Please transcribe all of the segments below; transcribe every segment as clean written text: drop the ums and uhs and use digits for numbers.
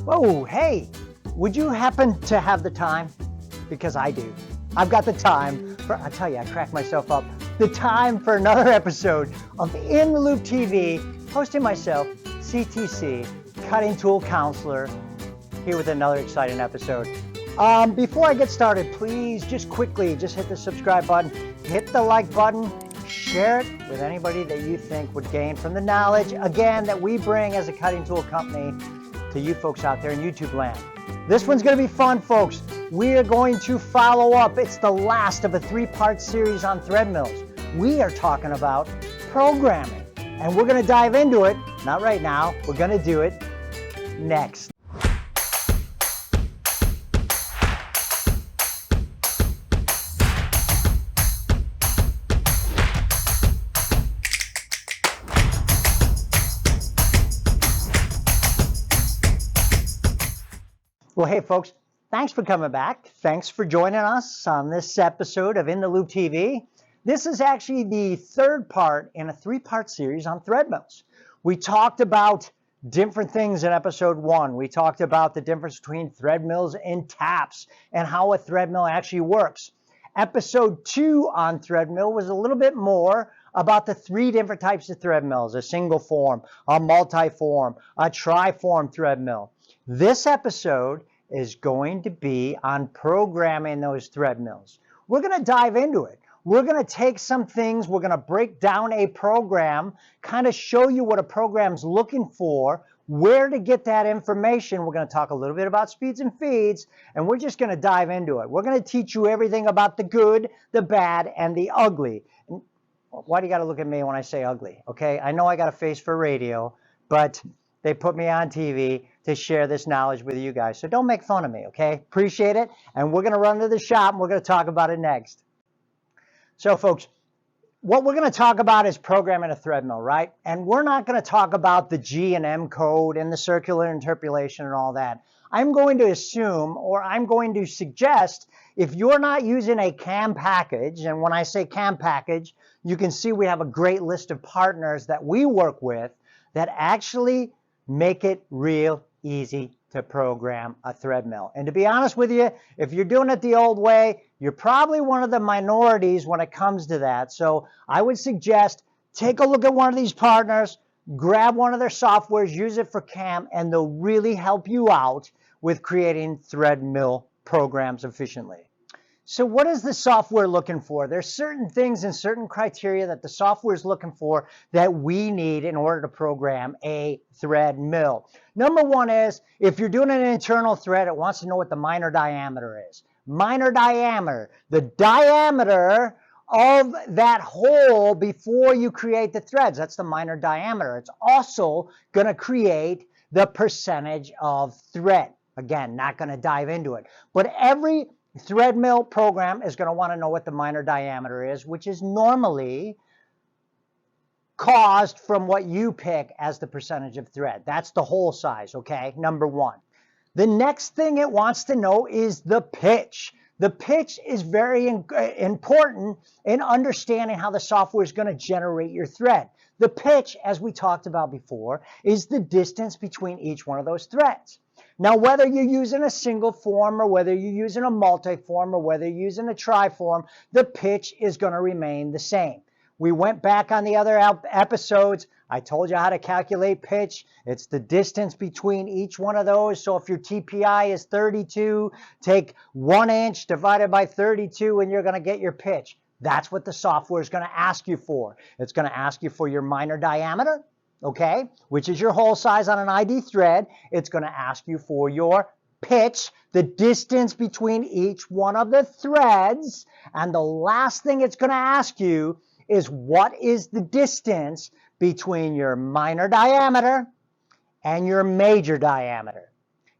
Oh, hey, would you happen to have the time? Because I do. I've got the time for, I tell you, I crack myself up. The time for another episode of In The Loupe TV, hosting myself, CTC, Cutting Tool Counselor, here with another exciting episode. Before I get started, please just quickly, just hit the subscribe button, hit the like button, share it with anybody that you think would gain from the knowledge, again, that we bring as a cutting tool company to you folks out there in YouTube land. This one's going to be fun, folks. We are going to follow up. It's the last of a three-part series on thread mills. We are talking about programming, and we're going to dive into it. Not right now. We're going to do it next. Well, hey, folks, thanks for coming back. Thanks for joining us on this episode of In The Loupe TV. This is actually the third part in a three-part series on thread mills. We talked about different things in episode 1. We talked about the difference between thread mills and taps and how a thread mill actually works. Episode 2 on thread mill was a little bit more about the 3 different types of thread mills: a single form, a multi-form, a tri-form thread mill. This episode is going to be on programming those thread mills. We're going to dive into it. We're going to take some things, we're going to break down a program, kind of show you what a program's looking for, where to get that information. We're going to talk a little bit about speeds and feeds, and we're just going to dive into it. We're going to teach you everything about the good, the bad, and the ugly. Why do you got to look at me when I say ugly? Okay, I know I got a face for radio, but they put me on TV to share this knowledge with you guys. So don't make fun of me, okay? Appreciate it. And we're going to run to the shop and we're going to talk about it next. So folks, what we're going to talk about is programming a thread mill, right? And we're not going to talk about the G and M code and the circular interpolation and all that. I'm going to assume, or I'm going to suggest, if you're not using a CAM package, and when I say CAM package, you can see we have a great list of partners that we work with that actually make it real easy to program a thread mill. And to be honest with you, if you're doing it the old way, you're probably one of the minorities when it comes to that. So I would suggest take a look at one of these partners, grab one of their softwares, use it for CAM, and they'll really help you out with creating thread mill programs efficiently. So what is the software looking for? There's certain things and certain criteria that the software is looking for that we need in order to program a thread mill. Number one is, if you're doing an internal thread, it wants to know what the minor diameter is. Minor diameter, the diameter of that hole before you create the threads. That's the minor diameter. It's also going to create the percentage of thread. Again, not going to dive into it. But every thread mill program is going to want to know what the minor diameter is, which is normally caused from what you pick as the percentage of thread. That's the hole size, okay? Number one. The next thing it wants to know is the pitch. The pitch is very important in understanding how the software is going to generate your thread. The pitch, as we talked about before, is the distance between each one of those threads. Now, whether you're using a single form or whether you're using a multi-form or whether you're using a tri-form, the pitch is going to remain the same. We went back on the other episodes. I told you how to calculate pitch. It's the distance between each one of those. So if your TPI is 32, take 1 inch divided by 32 and you're going to get your pitch. That's what the software is going to ask you for. It's going to ask you for your minor diameter, okay, which is your hole size on an ID thread. It's going to ask you for your pitch, the distance between each one of the threads. And the last thing it's going to ask you is what is the distance between your minor diameter and your major diameter.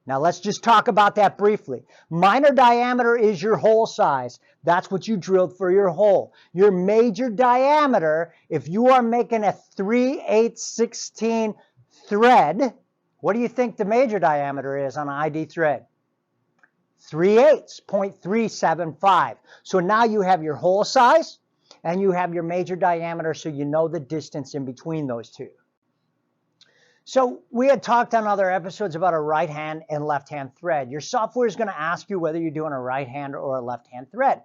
Now let's just talk about that briefly. Minor diameter is your hole size. That's what you drilled for your hole. Your major diameter, if you are making a 3/8/16 thread, what do you think the major diameter is on an ID thread? 3/8, 0.375. So now you have your hole size and you have your major diameter, so you know the distance in between those two. So we had talked on other episodes about a right hand and left hand thread. Your software is going to ask you whether you're doing a right hand or a left hand thread.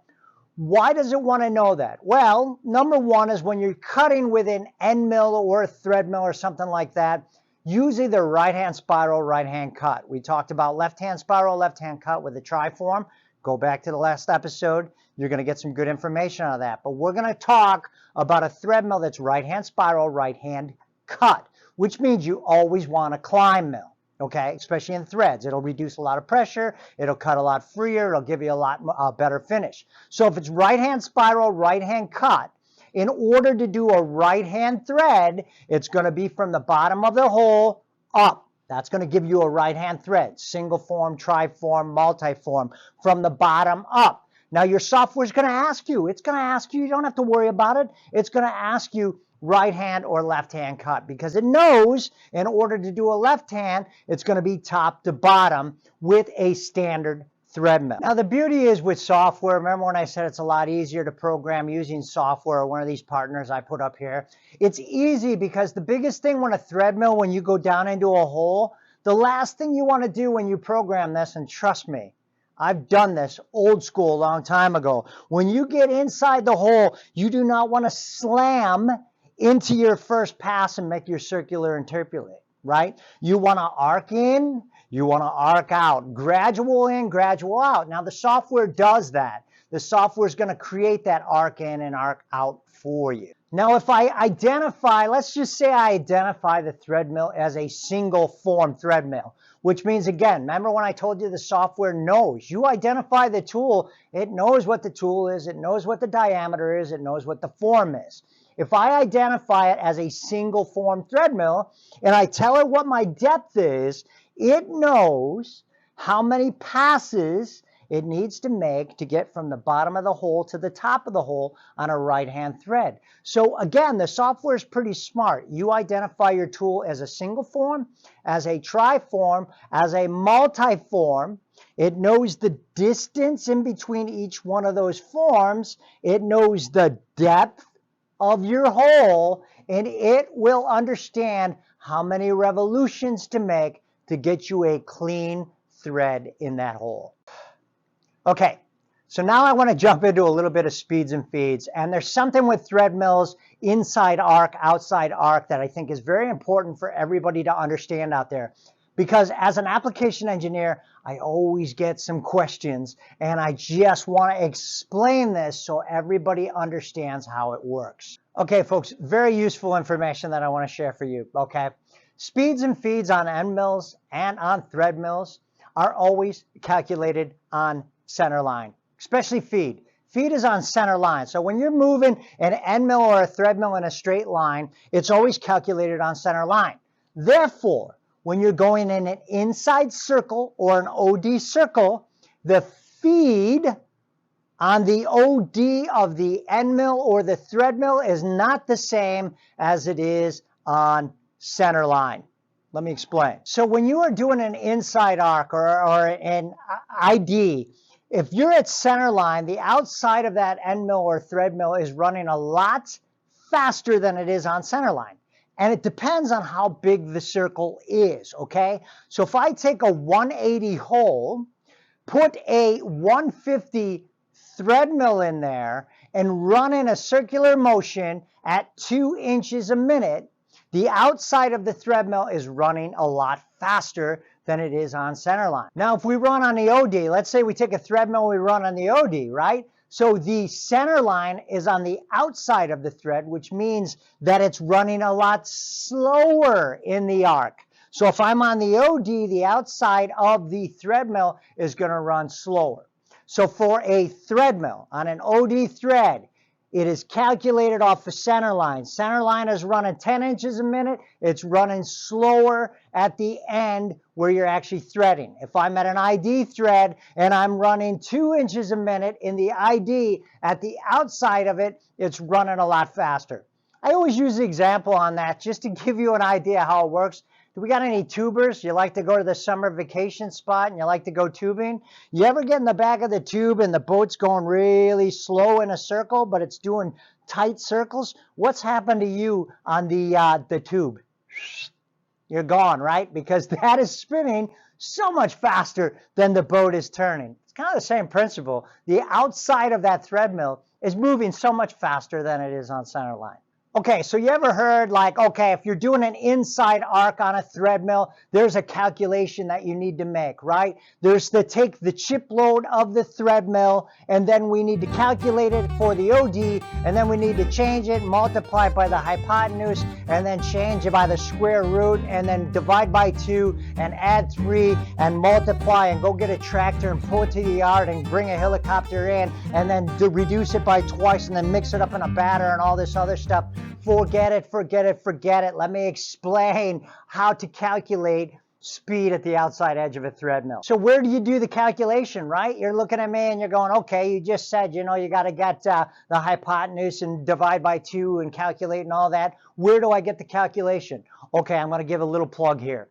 Why does it want to know that? Well, number one is when you're cutting with an end mill or a thread mill or something like that, use either right hand spiral, right hand cut. We talked about left hand spiral, left hand cut with a triform. Go back to the last episode. You're going to get some good information on that. But we're going to talk about a thread mill that's right hand spiral, right hand cut, which means you always want a climb mill. Okay, especially in threads. It'll reduce a lot of pressure, it'll cut a lot freer, it'll give you a lot better finish. So if it's right hand spiral, right hand cut, in order to do a right hand thread, it's going to be from the bottom of the hole up. That's going to give you a right hand thread, single form, triform, multiform, from the bottom up. Now your software is going to ask you, you don't have to worry about it, it's going to ask you right hand or left hand cut, because it knows in order to do a left hand, it's going to be top to bottom with a standard thread mill. Now the beauty is with software, remember when I said it's a lot easier to program using software or one of these partners I put up here? It's easy because the biggest thing when a thread mill, when you go down into a hole, the last thing you want to do when you program this, and trust me, I've done this old school a long time ago. When you get inside the hole, you do not want to slam into your first pass and make your circular interpolate, right? You want to arc in, you want to arc out, gradual in, gradual out. Now the software does that. The software is going to create that arc in and arc out for you. Now if I identify, let's just say I identify the thread mill as a single form thread mill, which means, again, remember when I told you the software knows. You identify the tool, it knows what the tool is, it knows what the diameter is, it knows what the form is. If I identify it as a single form thread mill and I tell it what my depth is, it knows how many passes it needs to make to get from the bottom of the hole to the top of the hole on a right hand thread. So again, the software is pretty smart. You identify your tool as a single form, as a triform, as a multiform. It knows the distance in between each one of those forms. It knows the depth of your hole, and it will understand how many revolutions to make to get you a clean thread in that hole. Okay, so now I want to jump into a little bit of speeds and feeds, and there's something with thread mills, inside arc, outside arc, that I think is very important for everybody to understand out there. Because as an application engineer, I always get some questions, and I just want to explain this so everybody understands how it works. Okay, folks, very useful information that I want to share for you, okay? Speeds and feeds on end mills and on thread mills are always calculated on center line, especially feed. Feed is on center line. So when you're moving an end mill or a thread mill in a straight line, it's always calculated on center line. Therefore, when you're going in an inside circle or an OD circle, the feed on the OD of the end mill or the thread mill is not the same as it is on center line. Let me explain. So when you are doing an inside arc or an ID, if you're at center line, the outside of that end mill or thread mill is running a lot faster than it is on center line. And it depends on how big the circle is, okay? So if I take a 180 hole, put a 150 thread mill in there, and run in a circular motion at 2 inches a minute, the outside of the thread mill is running a lot faster than it is on center line. Now, if we run on the OD, let's say we take a thread mill, we run on the OD, right? So the center line is on the outside of the thread, which means that it's running a lot slower in the arc. So if I'm on the OD, the outside of the thread mill is going to run slower. So for a thread mill on an OD thread, it is calculated off the center line. Center line is running 10 inches a minute. It's running slower at the end where you're actually threading. If I'm at an ID thread and I'm running 2 inches a minute in the ID, at the outside of it, it's running a lot faster. I always use the example on that just to give you an idea how it works. Do we got any tubers? You like to go to the summer vacation spot and you like to go tubing? You ever get in the back of the tube and the boat's going really slow in a circle, but it's doing tight circles? What's happened to you on the tube? you're gone, right? Because that is spinning so much faster than the boat is turning. It's kind of the same principle. The outside of that thread mill is moving so much faster than it is on center line. Okay, so you ever heard like, okay, if you're doing an inside arc on a thread mill, there's a calculation that you need to make, right? There's to take the chip load of the thread mill, and then we need to calculate it for the OD, and then we need to change it, multiply it by the hypotenuse, and then change it by the square root, and then divide by 2, and add 3, and multiply, and go get a tractor and pull it to the yard, and bring a helicopter in, and then reduce it by twice, and then mix it up in a batter and all this other stuff. Forget it, forget it, forget it. Let me explain how to calculate speed at the outside edge of a thread mill. So where do you do the calculation, right? You're looking at me and you're going, okay, you just said, you know, you got to get the hypotenuse and divide by 2 and calculate and all that. Where do I get the calculation? Okay, I'm going to give a little plug here.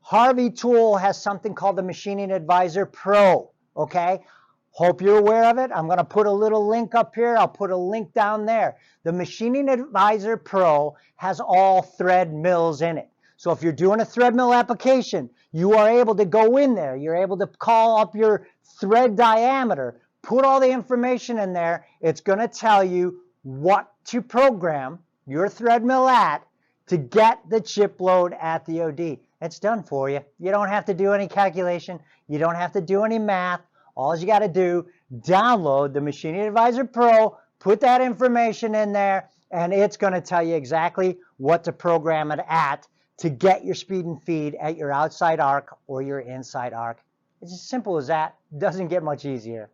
Harvey Tool has something called the Machining Advisor Pro, okay? Hope you're aware of it. I'm going to put a little link up here. I'll put a link down there. The Machining Advisor Pro has all thread mills in it. So if you're doing a thread mill application, you are able to go in there. You're able to call up your thread diameter, put all the information in there. It's going to tell you what to program your thread mill at to get the chip load at the OD. It's done for you. You don't have to do any calculation. You don't have to do any math. All you got to do, download the Machining Advisor Pro, put that information in there, and it's going to tell you exactly what to program it at to get your speed and feed at your outside arc or your inside arc. It's as simple as that. It doesn't get much easier.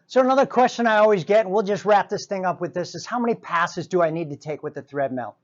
So another question I always get, and we'll just wrap this thing up with this, is how many passes do I need to take with the thread mill?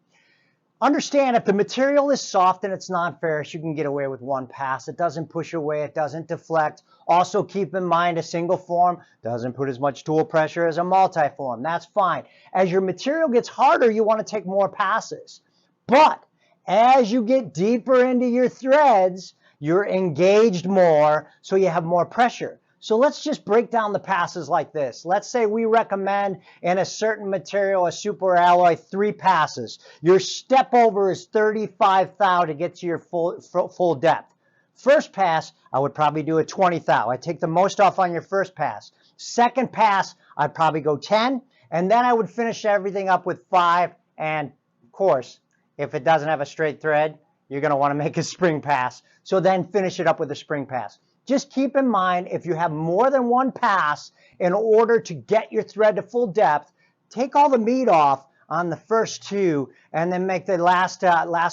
Understand, if the material is soft and it's non-ferrous, you can get away with 1 pass. It doesn't push away, it doesn't deflect. Also keep in mind, a single form doesn't put as much tool pressure as a multi-form. That's fine. As your material gets harder, you want to take more passes. But as you get deeper into your threads, you're engaged more, so you have more pressure. So let's just break down the passes like this. Let's say we recommend in a certain material, a super alloy, 3 passes. Your step over is 35 thou to get to your full depth. First pass, I would probably do a 20 thou. I take the most off on your first pass. Second pass, I'd probably go 10, and then I would finish everything up with 5. And of course, if it doesn't have a straight thread, you're going to want to make a spring pass. So then finish it up with a spring pass. Just keep in mind, if you have more than 1 pass, in order to get your thread to full depth, take all the meat off on the first 2 and then make the last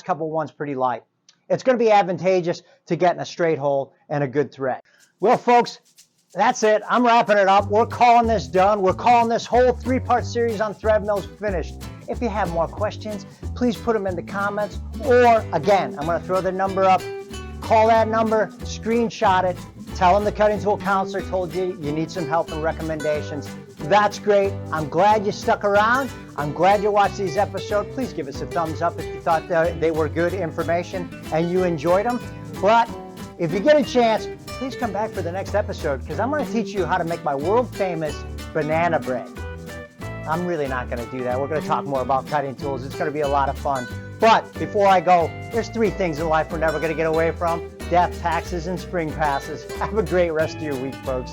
couple ones pretty light. It's going to be advantageous to getting a straight hole and a good thread. Well, folks, that's it. I'm wrapping it up. We're calling this done. We're calling this whole 3-part series on thread mills finished. If you have more questions, please put them in the comments. Or, again, I'm going to throw the number up. Call that number, screenshot it, tell them the Cutting Tool Counselor told you you need some help and recommendations. That's great. I'm glad you stuck around. I'm glad you watched these episodes. Please give us a thumbs up if you thought they were good information and you enjoyed them. But if you get a chance, please come back for the next episode, because I'm going to teach you how to make my world famous banana bread. I'm really not going to do that. We're going to talk more about cutting tools. It's going to be a lot of fun. But before I go, there's 3 things in life we're never going to get away from: death, taxes, and spring passes. Have a great rest of your week, folks.